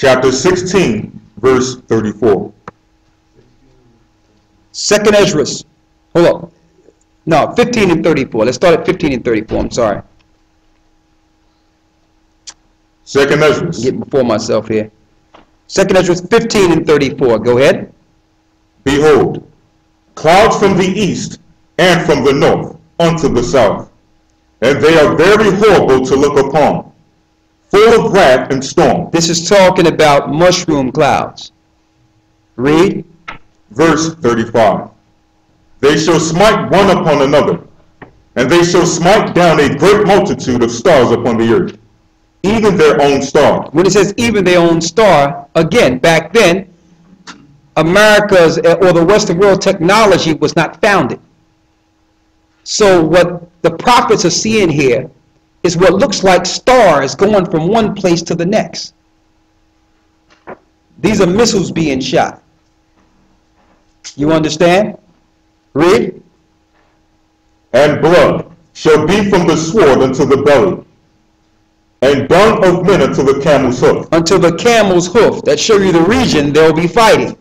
chapter 16, verse 34. Second Esdras. Hold on. No, 15 and 34. Let's start at 15 and 34. I'm sorry. Second Esdras. Get before myself here. Second Esdras 15 and 34. Go ahead. Behold, clouds from the east and from the north unto the south, and they are very horrible to look upon, full of wrath and storm. This is talking about mushroom clouds. Read. Verse 35. They shall smite one upon another, and they shall smite down a great multitude of stars upon the earth, even their own star. When it says even their own star, again, back then, America's or the Western world technology was not founded. So what the prophets are seeing here is what looks like stars going from one place to the next. These are missiles being shot. You understand? Read. And blood shall be from the sword unto the belly, and dung of men unto the camel's hoof. Until the camel's hoof. That show you the region they'll be fighting.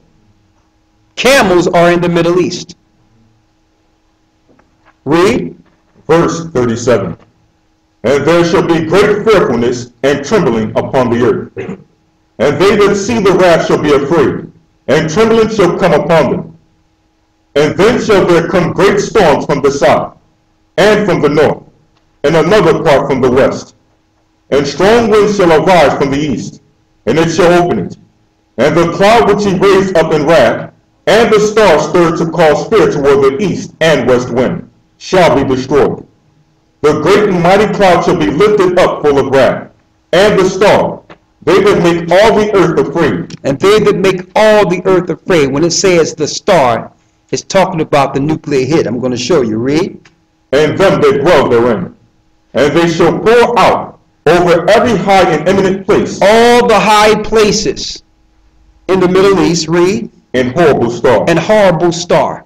Camels are in the Middle East. Read. Verse 37. And there shall be great fearfulness and trembling upon the earth. And they that see the wrath shall be afraid, and trembling shall come upon them. And then shall there come great storms from the south, and from the north, and another part from the west. And strong winds shall arise from the east, and it shall open it. And the cloud which he raised up in wrath, and the star stirred to cause fear toward the east and west wind, shall be destroyed. The great and mighty cloud shall be lifted up full of wrath, and the star, they that make all the earth afraid. And they that make all the earth afraid. When it says the star, it's talking about the nuclear hit. I'm going to show you. Read. And them that dwell therein. And they shall pour out over every high and eminent place. All the high places in the Middle East. Read. And horrible star. And horrible star.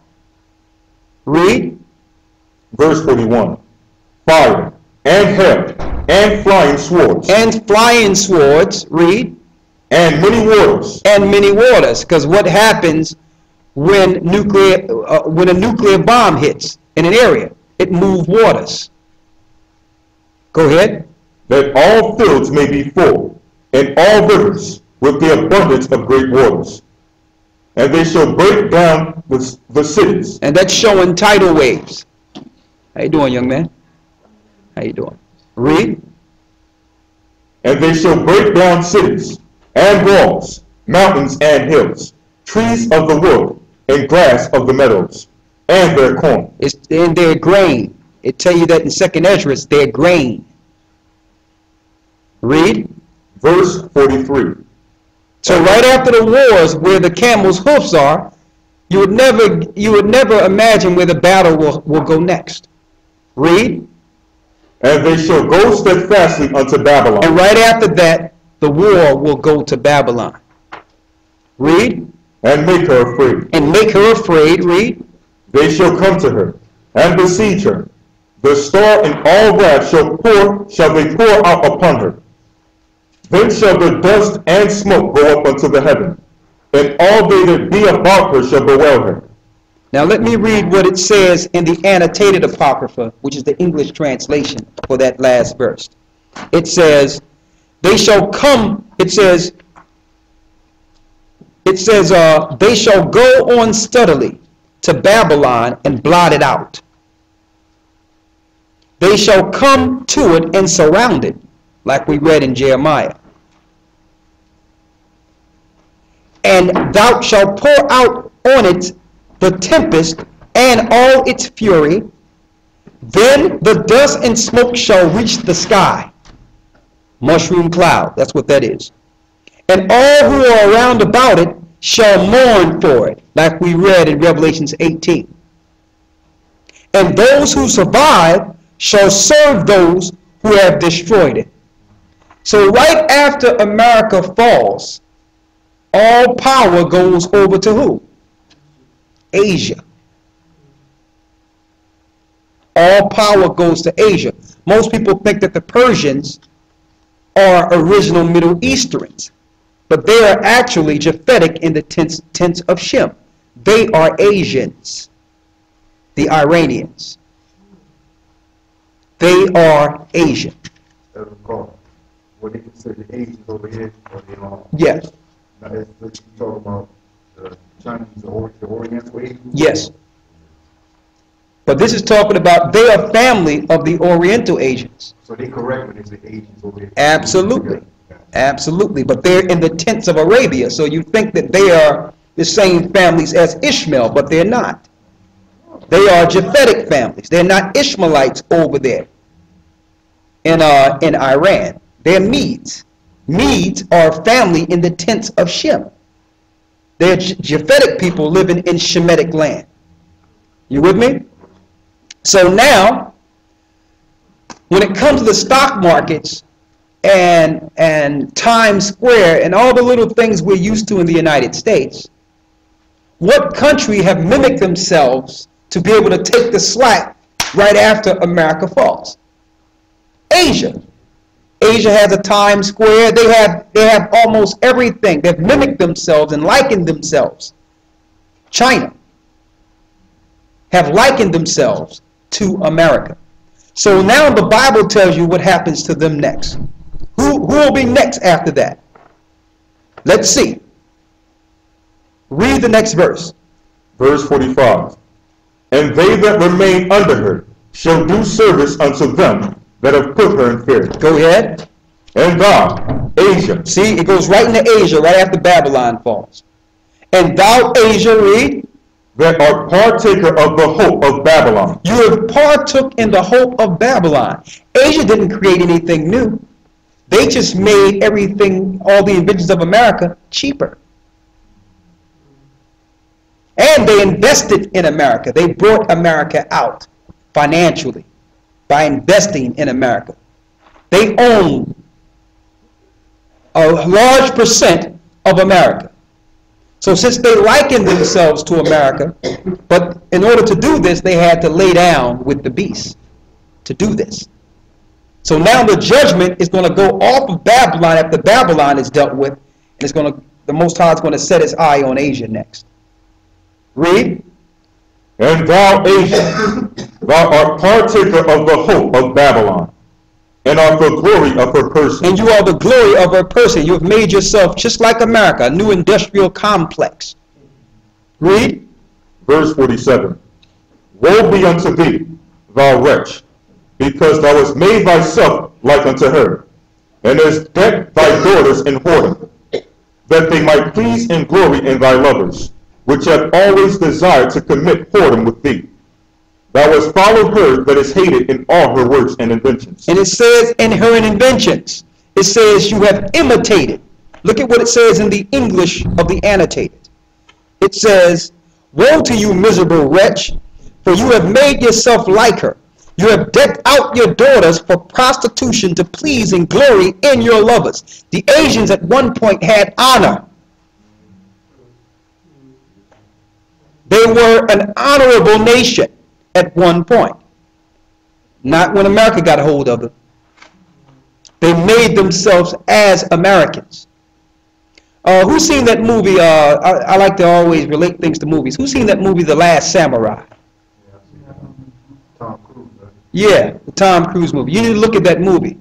Read. Verse 41. Fire and hail and flying swords. And flying swords. Read. And many waters. And many waters. Because what happens when a nuclear bomb hits in an area? It moves waters. Go ahead. That all fields may be full, and all rivers with the abundance of great waters. And they shall break down the cities. And that's showing tidal waves. How you doing, young man? How you doing? Read. And they shall break down cities, and walls, mountains and hills, trees of the wood, and grass of the meadows, and their corn. It's in their grain. It tell you that in Second Esdras, their grain. Read. Verse 43. So right after the wars where the camel's hoofs are, you would never imagine where the battle will go next. Read. And they shall go steadfastly unto Babylon. And right after that, the war will go to Babylon. Read. And make her afraid. And make her afraid. Read. They shall come to her, and besiege her. The star in all wrath shall they pour out upon her. Then shall the dust and smoke go up unto the heaven, and all they that be about her shall bewail her. Now let me read what it says in the annotated Apocrypha, which is the English translation for that last verse. It says, they shall come, it says, they shall go on steadily to Babylon and blot it out. They shall come to it and surround it, like we read in Jeremiah. And thou shalt pour out on it the tempest and all its fury. Then the dust and smoke shall reach the sky. Mushroom cloud, that's what that is. And all who are around about it shall mourn for it, like we read in Revelations 18. And those who survive shall serve those who have destroyed it. So right after America falls, all power goes over to who? Asia. All power goes to Asia. Most people think that the Persians are original Middle Easterns. but they are actually Japhetic in the tense of Shem. They are Asians, the Iranians. They are Asian. What they consider the Asians over here, or they all? Yes. Now, that's what you talk about the Chinese, the Oriental Asians? Yes. But this is talking about they are family of the Oriental Asians. So they correct when they say Asians over here? Absolutely. Absolutely. But they're in the tents of Arabia, so you think that they are the same families as Ishmael, but they're not. They are Japhetic families. They're not Ishmaelites over there in Iran. They're Medes. Medes are a family in the tents of Shem. They're Japhetic people living in Shemitic land. You with me? So now, when it comes to the stock markets and Times Square and all the little things we're used to in the United States, what country have mimicked themselves to be able to take the slack right after America falls? Asia. Asia has a Times Square. They have almost everything. They've mimicked themselves and likened themselves. China have likened themselves to America. So now the Bible tells you what happens to them next. Who will be next after that? Let's see. Read the next verse. Verse 45. And they that remain under her shall do service unto them that have put her in fear. Go ahead. And thou, Asia. See, it goes right into Asia, right after Babylon falls. And thou, Asia, read. That art partaker of the hope of Babylon. You have partook in the hope of Babylon. Asia didn't create anything new. They just made everything, all the inventions of America, cheaper. And they invested in America. They brought America out financially by investing in America. They own a large percent of America. So since they likened themselves to America, but in order to do this, they had to lay down with the beast to do this. So now the judgment is going to go off of Babylon after Babylon is dealt with, and it's going to, the Most High is going to set his eye on Asia next. Read. And thou, Asia, thou art partaker of the hope of Babylon, and art the glory of her person. And you are the glory of her person. You have made yourself just like America, a new industrial complex. Read. Verse 47. Woe be unto thee, thou wretch, because thou hast made thyself like unto her, and hast decked thy daughters in whoredom, that they might please and glory in thy lovers, which have always desired to commit whoredom with thee. Thou hast followed her that is hated in all her works and inventions. And it says in her inventions, it says you have imitated. Look at what it says in the English of the annotated. It says, woe to you, miserable wretch, for you have made yourself like her. You have decked out your daughters for prostitution to please and glory in your lovers. The Asians at one point had honor. They were an honorable nation at one point. Not when America got a hold of them. They made themselves as Americans. Who's seen that movie? I like to always relate things to movies. Who's seen that movie, The Last Samurai? Tom Cruise, right? Yeah, the Tom Cruise movie. You need to look at that movie.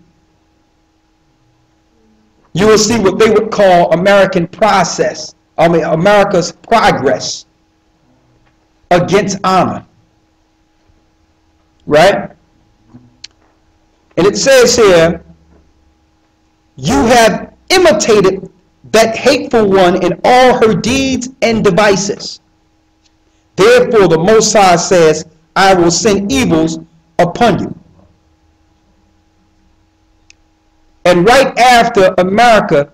You will see what they would call America's progress against honor. Right? And it says here, you have imitated that hateful one in all her deeds and devices. Therefore the Most High says, I will send evils upon you. And right after America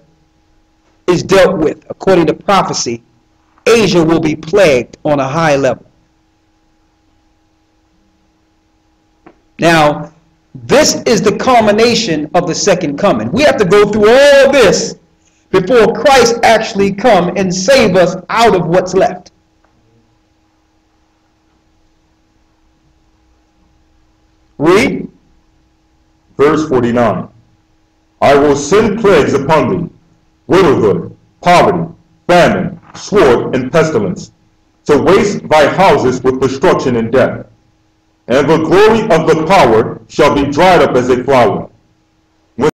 is dealt with, according to prophecy, Asia will be plagued on a high level. Now, this is the culmination of the second coming. We have to go through all this before Christ actually come and save us out of what's left. Read. Verse 49. I will send plagues upon thee, widowhood, poverty, famine, sword, and pestilence, to waste thy houses with destruction and death. And the glory of the power shall be dried up as a flower,